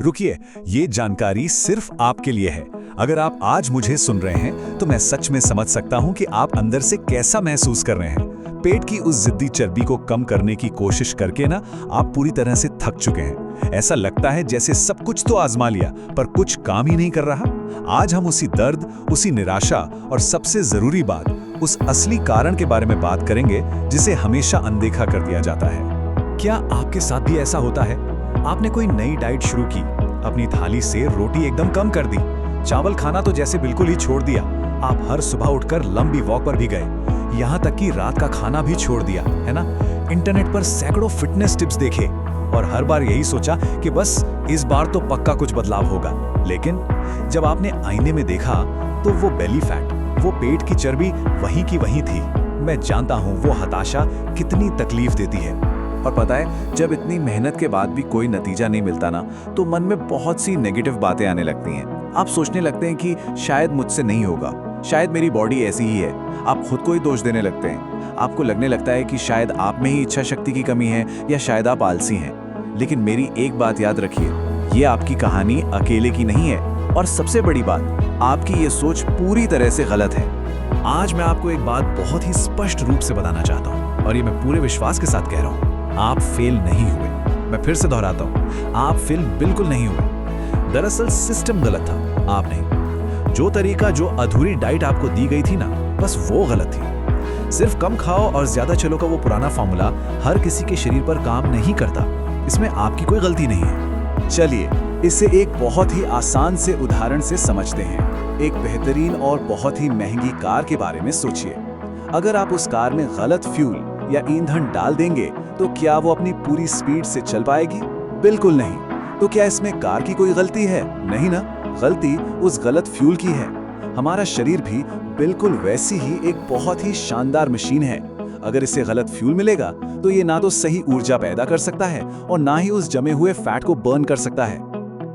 रुकिए, ये जानकारी सिर्फ आपके लिए है। अगर आप आज मुझे सुन रहे हैं तो मैं सच में समझ सकता हूं कि आप अंदर से कैसा महसूस कर रहे हैं। पेट की उस जिद्दी चर्बी को कम करने की कोशिश करके ना आप पूरी तरह से थक चुके हैं। ऐसा लगता है जैसे सब कुछ तो आजमा लिया पर कुछ काम ही नहीं कर रहा। आज हम उसी दर्द, उसी निराशा और सबसे जरूरी बात, उस असली कारण के बारे में बात करेंगे जिसे हमेशा अनदेखा कर दिया जाता है। क्या आपके साथ भी ऐसा होता है? आपने कोई नई डाइट शुरू की, अपनी थाली से रोटी एकदम कम कर दी, चावल खाना तो जैसे बिल्कुल ही छोड़ दिया। आप हर सुबह उठकर लंबी वॉक पर भी गए, यहाँ तक कि रात का खाना भी छोड़ दिया, है ना? इंटरनेट पर सैकड़ों फिटनेस टिप्स देखे और हर बार यही सोचा कि बस इस बार तो पक्का कुछ बदलाव होगा। लेकिन जब आपने आईने में देखा तो वो बेली फैट, वो पेट की चर्बी वहीं की वहीं थी। मैं जानता हूँ वो हताशा कितनी तकलीफ देती है। और पता है, जब इतनी मेहनत के बाद भी कोई नतीजा नहीं मिलता ना, तो मन में बहुत सी नेगेटिव बातें आने लगती हैं। आप सोचने लगते हैं कि शायद मुझसे नहीं होगा, शायद मेरी बॉडी ऐसी ही है। आप खुद को ही दोष देने लगते हैं। आपको लगने लगता है कि शायद आप में ही इच्छा शक्ति की कमी है या शायद आप आलसी हैं। लेकिन मेरी एक बात याद रखिए, ये आपकी कहानी अकेले की नहीं है और सबसे बड़ी बात, आपकी ये सोच पूरी तरह से गलत है। आज मैं आपको एक बात बहुत ही स्पष्ट रूप से बताना चाहता हूँ और ये मैं पूरे विश्वास के साथ कह रहा हूँ। आप फेल नहीं हुए। मैं फिर से दोहराता हूँ, आप फेल बिल्कुल नहीं हुए। दरअसल सिस्टम गलत था, आप नहीं। जो तरीका, जो अधूरी डाइट आपको दी गई थी ना, बस वो गलत थी। सिर्फ कम खाओ और ज्यादा चलो का वो पुराना फॉर्मूला हर किसी के शरीर पर काम नहीं करता। इसमें आपकी कोई गलती नहीं है। चलिए इसे एक बहुत ही आसान से उदाहरण से समझते हैं। एक बेहतरीन और बहुत ही महंगी कार के बारे में सोचिए। अगर आप उस कार में गलत फ्यूल या ईंधन डाल देंगे तो क्या वो अपनी पूरी स्पीड से चल पाएगी? बिल्कुल नहीं। तो क्या इसमें कार की कोई गलती है? नहीं ना, गलती उस गलत फ्यूल की है। हमारा शरीर भी बिल्कुल वैसी ही एक बहुत ही शानदार मशीन है। अगर इसे गलत फ्यूल मिलेगा तो ये ना तो सही ऊर्जा पैदा कर सकता है और ना ही उस जमे हुए फैट को बर्न कर सकता है।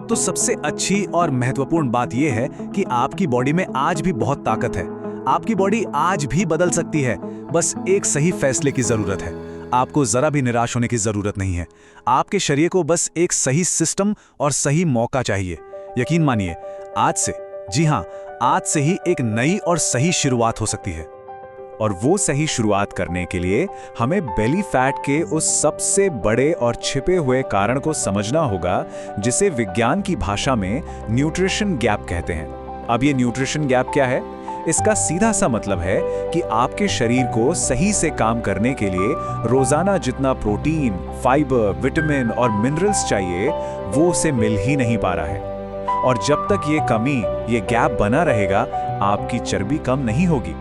तो सबसे अच्छी और महत्वपूर्ण बात यह है कि आपकी बॉडी में आज भी बहुत ताकत है। आपकी बॉडी आज भी बदल सकती है। बस एक सही फैसले की जरूरत है। आपको जरा भी निराश होने की जरूरत नहीं है। आपके शरीर को बस एक सही सिस्टम और सही मौका चाहिए। यकीन मानिए, आज से, जी हां, आज से ही एक नई और सही शुरुआत हो सकती है। और वो सही शुरुआत करने के लिए हमें बेली फैट के उस सबसे बड़े और छिपे हुए कारण को समझना होगा जिसे विज्ञान की भाषा में न्यूट्रिशन गैप कहते हैं। अब ये न्यूट्रिशन गैप क्या है? इसका सीधा सा मतलब है कि आपके शरीर को सही से काम करने के लिए रोजाना जितना प्रोटीन, फाइबर, विटामिन और मिनरल्स चाहिए वो उसे मिल ही नहीं पा रहा है। और जब तक ये कमी, ये गैप बना रहेगा, आपकी चर्बी कम नहीं होगी।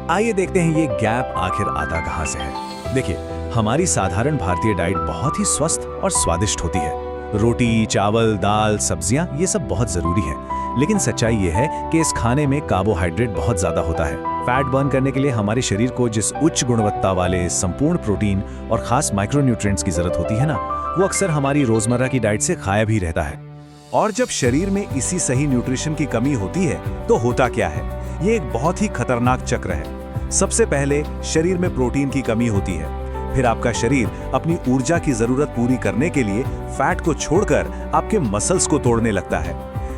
आइए देखते हैं ये गैप आखिर आता कहां से है। देखिए, हमारी साधारण भारतीय डाइट बहुत ही स्वस्थ और स्वादिष्ट होती है। रोटी, चावल, दाल, सब्जियां, ये सब बहुत जरूरी है। लेकिन सच्चाई ये है कि इस खाने में कार्बोहाइड्रेट बहुत ज्यादा होता है। फैट बर्न करने के लिए हमारे शरीर को जिस उच्च गुणवत्ता वाले संपूर्ण प्रोटीन और खास माइक्रोन्यूट्रिएंट्स की जरूरत होती है ना, वो अक्सर हमारी रोजमर्रा की डाइट से गायब ही रहता है। और जब शरीर में इसी सही न्यूट्रिशन की कमी होती है तो होता क्या है? ये एक बहुत ही खतरनाक चक्र है। सबसे पहले शरीर में प्रोटीन की कमी होती है। फिर आपका शरीर अपनी ऊर्जा की जरूरत पूरी करने के लिए फैट को छोड़कर आपके मसल्स को तोड़ने लगता है।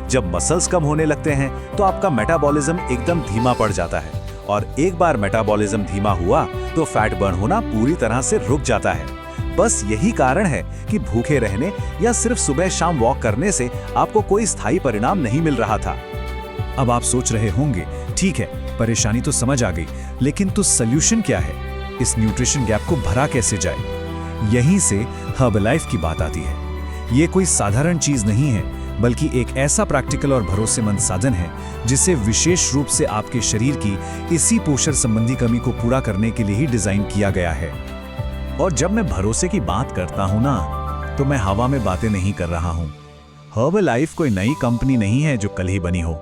जब मसल्स कम होने लगते हैं तो आपका मेटाबॉलिज्म एकदम धीमा पड़ जाता है। और एक बार मेटाबॉलिज्म धीमा हुआ तो फैट बर्न होना पूरी तरह से रुक जाता है। बस यही कारण है कि भूखे रहने या सिर्फ सुबह शाम वॉक करने से आपको कोई स्थायी परिणाम नहीं मिल रहा था। अब आप सोच रहे होंगे, ठीक है, परेशानी तो समझ आ गई, लेकिन तो सल्यूशन क्या है? इस न्यूट्रिशन गैप को भरा कैसे जाए? यहीं से हर्बलाइफ की बात आती है। ये कोई साधारण चीज नहीं है, बल्कि एक ऐसा प्रैक्टिकल और भरोसेमंद साधन है जिसे विशेष रूप से आपके शरीर की इसी पोषण संबंधी कमी को पूरा करने के लिए ही डिजाइन किया गया है। और जब मैं भरोसे की बात करता हूं ना, तो मैं हवा में बातें नहीं कर रहा हूं। हर्बलाइफ कोई नई कंपनी नहीं है जो कल ही बनी हो।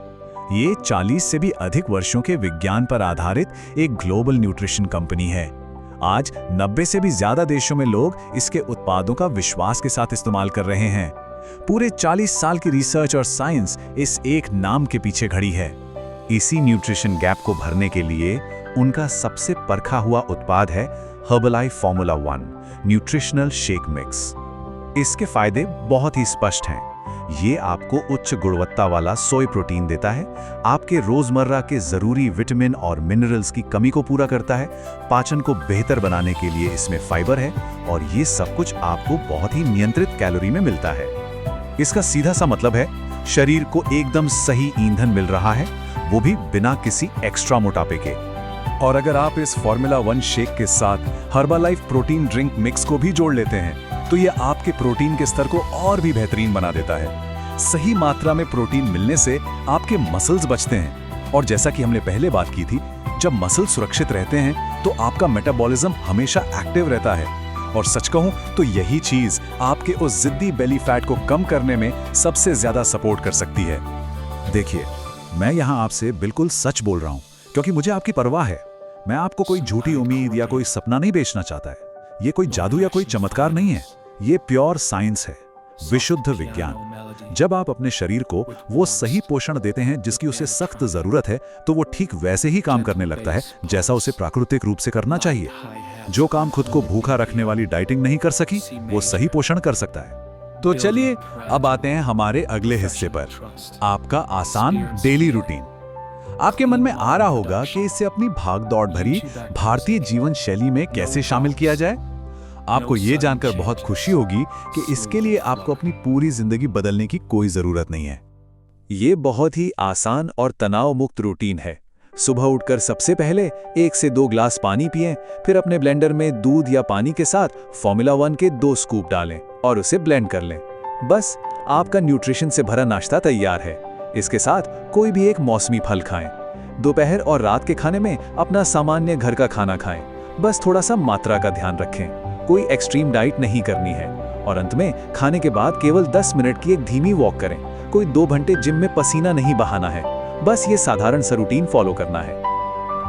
ये 40 से भी अधिक वर्षों के विज्ञान पर आधारित एक ग्लोबल न्यूट्रिशन कंपनी है। आज 90 से भी ज्यादा देशों में लोग इसके उत्पादों का विश्वास के साथ इस्तेमाल कर रहे हैं। पूरे 40 साल की रिसर्च और साइंस इस एक नाम के पीछे खड़ी है। इसी न्यूट्रिशन गैप को भरने के लिए उनका सबसे परखा हुआ उत्पाद है Herbalife formula 1 nutritional shake mix. इसके फायदे बहुत ही स्पष्ट हैं। ये आपको उच्च गुणवत्ता वाला सोय प्रोटीन देता है, आपके रोजमर्रा के जरूरी विटामिन और मिनरल्स की कमी को पूरा करता है, पाचन को बेहतर बनाने के लिए इसमें फाइबर है और ये सब कुछ आपको बहुत ही नियंत्रित कैलोरी में मिलता है। इसका सीधा सा मतलब है शरीर को एकदम सही ईंधन मिल रहा है, वो भी बिना किसी एक्स्ट्रा मोटापे के। और अगर आप इस फॉर्मूला 1 शेक के साथ हर्बालाइफ प्रोटीन ड्रिंक मिक्स को भी जोड़ लेते हैं तो ये आपके प्रोटीन के स्तर को और भी बेहतरीन बना देता है। सही मात्रा में प्रोटीन मिलने से आपके मसल्स बचते हैं और जैसा कि हमने पहले बात की थी, जब मसल सुरक्षित रहते हैं तो आपका मेटाबॉलिज्म हमेशा एक्टिव रहता है। और सच कहूं तो यही चीज आपके उस जिद्दी बेली फैट को कम करने में सबसे ज्यादा सपोर्ट कर सकती है। देखिए, मैं यहाँ आपसे बिल्कुल सच बोल रहा हूँ क्योंकि मुझे आपकी परवाह है। मैं आपको कोई झूठी उम्मीद या कोई सपना नहीं बेचना चाहता है। ये कोई जादू या कोई चमत्कार नहीं है, ये प्योर साइंस है, विशुद्ध विज्ञान। जब आप अपने शरीर को वो सही पोषण देते हैं जिसकी उसे सख्त जरूरत है तो वो ठीक वैसे ही काम करने लगता है जैसा उसे प्राकृतिक रूप से करना चाहिए। जो काम खुद को भूखा रखने वाली डाइटिंग नहीं कर सकी, वो सही पोषण कर सकता है। तो चलिए अब आते हैं हमारे अगले हिस्से पर, आपका आसान डेली रूटीन। आपके मन में आ रहा होगा कि इसे अपनी भागदौड़ भरी भारतीय जीवन शैली में कैसे शामिल किया जाए। आपको ये जानकर बहुत खुशी होगी कि इसके लिए आपको अपनी पूरी जिंदगी बदलने की कोई जरूरत नहीं है। ये बहुत ही आसान और तनाव मुक्त रूटीन है। सुबह उठकर सबसे पहले 1 से 2 ग्लास पानी पिएं, फिर अपने ब्लेंडर में दूध या पानी के साथ फॉर्मूला 1 के 2 स्कूप डालें और उसे ब्लेंड कर लें। बस आपका न्यूट्रिशन से भरा नाश्ता तैयार है। इसके साथ कोई भी एक मौसमी फल खाएं। दोपहर और रात के खाने में अपना सामान्य घर का खाना खाएं। बस थोड़ा सा मात्रा का ध्यान रखें, कोई एक्सट्रीम डाइट नहीं करनी है। और अंत में खाने के बाद केवल 10 मिनट की एक धीमी वॉक करें। कोई 2 घंटे जिम में पसीना नहीं बहाना है, बस ये साधारण सा रूटीन फॉलो करना है।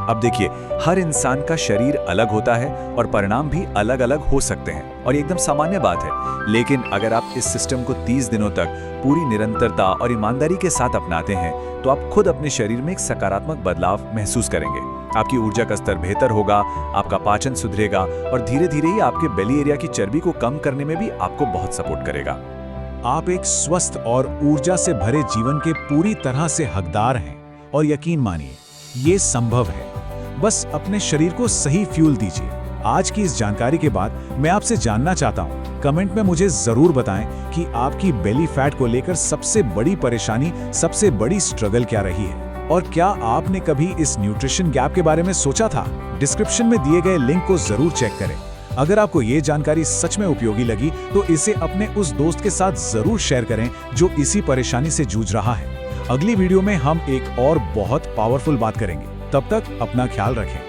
अब देखिए, हर इंसान का शरीर अलग होता है और परिणाम भी अलग अलग हो सकते हैं और ये एकदम सामान्य बात है। लेकिन अगर आप इस सिस्टम को 30 दिनों तक पूरी निरंतरता और ईमानदारी के साथ अपनाते हैं तो आप खुद अपने शरीर में एक सकारात्मक बदलाव महसूस करेंगे। आपकी ऊर्जा का स्तर बेहतर होगा, आपका पाचन सुधरेगा और धीरे धीरे ही आपके बेली एरिया की चर्बी को कम करने में भी आपको बहुत सपोर्ट करेगा। आप एक स्वस्थ और ऊर्जा से भरे जीवन के पूरी तरह से हकदार हैं और यकीन मानिए ये संभव है। बस अपने शरीर को सही फ्यूल दीजिए। आज की इस जानकारी के बाद मैं आपसे जानना चाहता हूं, कमेंट में मुझे जरूर बताएं कि आपकी बेली फैट को लेकर सबसे बड़ी परेशानी, सबसे बड़ी स्ट्रगल क्या रही है और क्या आपने कभी इस न्यूट्रिशन गैप के बारे में सोचा था। डिस्क्रिप्शन में दिए गए लिंक को जरूर चेक करें। अगर आपको ये जानकारी सच में उपयोगी लगी तो इसे अपने उस दोस्त के साथ जरूर शेयर करें जो इसी परेशानी से जूझ रहा है। अगली वीडियो में हम एक और बहुत पावरफुल बात करेंगे। तब तक अपना ख्याल रखें।